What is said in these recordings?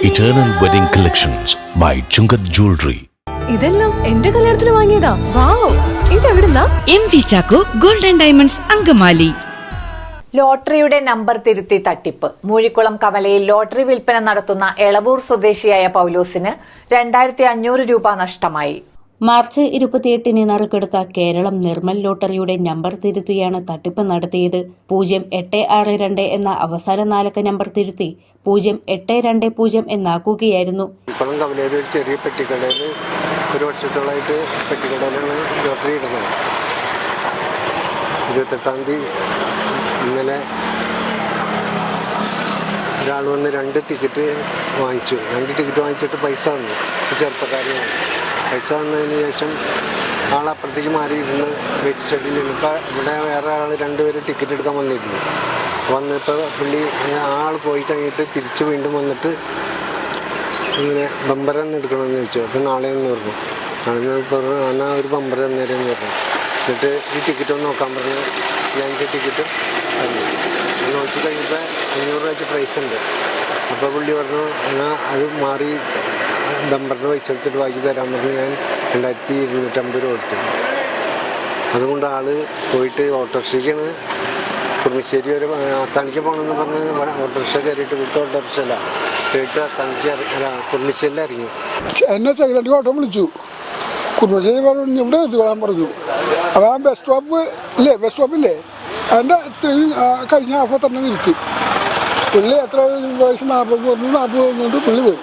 Eternal Wedding Collections by Chungat Jewelry. ഇതെല്ലാം എന്റെ കല്യാണത്തിന് വാങ്ങിയതാ. വാവ്, ഇതെവിടുന്നാ? MV Chacko golden diamonds Angamaly. ലോട്ടറിയുടെ നമ്പർ തിരുത്തി തട്ടിപ്പ്. മൂഴിക്കുളം കവലയിൽ ലോട്ടറി വിൽപ്പന നടത്തുന്ന എളവൂർ സ്വദേശിയായ പൗലോസിന് 2500 രൂപ നഷ്ടമായി. മാർച്ച് 28-ന് നറുക്കെടുത്ത കേരളം നിർമ്മൽ ലോട്ടറിയുടെ നമ്പർ തിരുത്തിയാണ് തട്ടിപ്പ് നടത്തിയത്. 0862 എന്ന അവസാന 4 അക്ക നമ്പർ തിരുത്തി 0820 എന്നാക്കുകയായിരുന്നു. കവലയിൽ ഒരു ചെറിയ പെട്ടിക്കടയിൽ ഒരു വർഷത്തോളമായിട്ട് പെട്ടിക്കടയിലാണ് ലോട്ടറി ഇടുന്നത്. 28-ാം തീയതി ഇന്നലെ ഒരാൾ വന്ന് 2 ടിക്കറ്റ് വാങ്ങിച്ചു. 2 ടിക്കറ്റ് വാങ്ങിച്ചിട്ട് പൈസ തന്നു. ചെറുപ്പക്കാരനാണ്. പൈസ വന്നതിന് ശേഷം ആളപ്പുറത്തേക്ക് മാറിയിരുന്ന് വെയിറ്റ് ഷെഡിൽ നിന്നിപ്പോൾ ഇവിടെ വേറെ ആൾ 2 പേര് ടിക്കറ്റ് എടുക്കാൻ വന്നിരുന്നു. വന്നിപ്പോൾ പുള്ളി ആൾ പോയി കഴിഞ്ഞിട്ട് തിരിച്ച് വീണ്ടും വന്നിട്ട് ഇങ്ങനെ ബമ്പർ ഒന്ന് എടുക്കണമെന്ന് ചോദിച്ചു. അപ്പോൾ നാളെ എന്ന് പറഞ്ഞു. നാളെ പറഞ്ഞു എന്നാൽ ഒരു ബമ്പർ തന്നേരം എന്ന് പറഞ്ഞു. എന്നിട്ട് ഈ ടിക്കറ്റ് ഒന്ന് നോക്കാൻ പറഞ്ഞു. 5 ടിക്കറ്റ് തന്നു. നോക്കി കഴിഞ്ഞപ്പോൾ 500 രൂപ പ്രൈസ് ഉണ്ട്. അപ്പോൾ പുള്ളി പറഞ്ഞു എന്നാൽ അത് മാറി ബമ്പറിന് പൈസ എടുത്തിട്ട് ബാക്കി തരാൻ പറഞ്ഞു. ഞാൻ 2250 രൂപ കൊടുത്തു. അതുകൊണ്ട് ആൾ പോയിട്ട് ഓട്ടോറിക്ഷയ്ക്കാണ് കുറുമശ്ശേരി ഒരു അത്താണിക്ക് പോകണമെന്ന് പറഞ്ഞ് ഓട്ടോറിക്ഷ കയറിയിട്ട് ഇവിടുത്തെ ഓട്ടോറിക്ഷ അല്ല കയറിയിട്ട് അത്താണിക്ക് കുറുമശ്ശേരിയിൽ ഇറങ്ങി. എന്നെ സെക്രട്ടറി ഓട്ടോ വിളിച്ചു. കുറുമശ്ശേരി പറഞ്ഞു ഇവിടെ എത്തിക്കൊള്ളാൻ പറഞ്ഞു. അപ്പോൾ ആ ബസ് സ്റ്റോപ്പില്ലേ അതിൻ്റെ ഇത്രയും കഴിഞ്ഞ അപ്പോൾ തന്നെ നിർത്തി. പുള്ളി എത്ര വയസ്സ് 40 പറഞ്ഞു. 40 കൊണ്ട് പുള്ളി പോയി.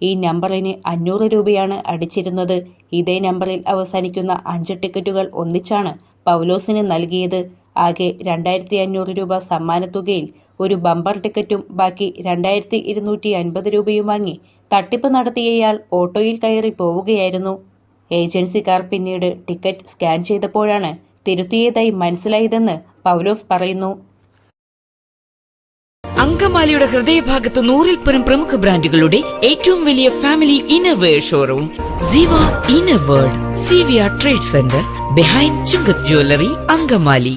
ഈ നമ്പറിന് 500 രൂപയാണ് അടിച്ചിരുന്നത്. ഇതേ നമ്പറിൽ അവസാനിക്കുന്ന 5 ടിക്കറ്റുകൾ ഒന്നിച്ചാണ് പൗലോസിന് നൽകിയത്. ആകെ 2500 രൂപ സമ്മാനത്തുകയിൽ ഒരു ബമ്പർ ടിക്കറ്റും ബാക്കി 2250 രൂപയും വാങ്ങി തട്ടിപ്പ് നടത്തിയയാൾ ഓട്ടോയിൽ കയറി പോവുകയായിരുന്നു. ഏജൻസിക്കാർ പിന്നീട് ടിക്കറ്റ് സ്കാൻ ചെയ്തപ്പോഴാണ് തിരുത്തിയതായി മനസ്സിലായതെന്ന് പൗലോസ് പറയുന്നു. അങ്കമാലിയുടെ ഹൃദയഭാഗത്ത് 100-ൽ പരം പ്രമുഖ ബ്രാൻഡുകളുടെ ഏറ്റവും വലിയ family innerwear showroom Siva inner world CVR trade centre behind Chungath jewellery Angamaly.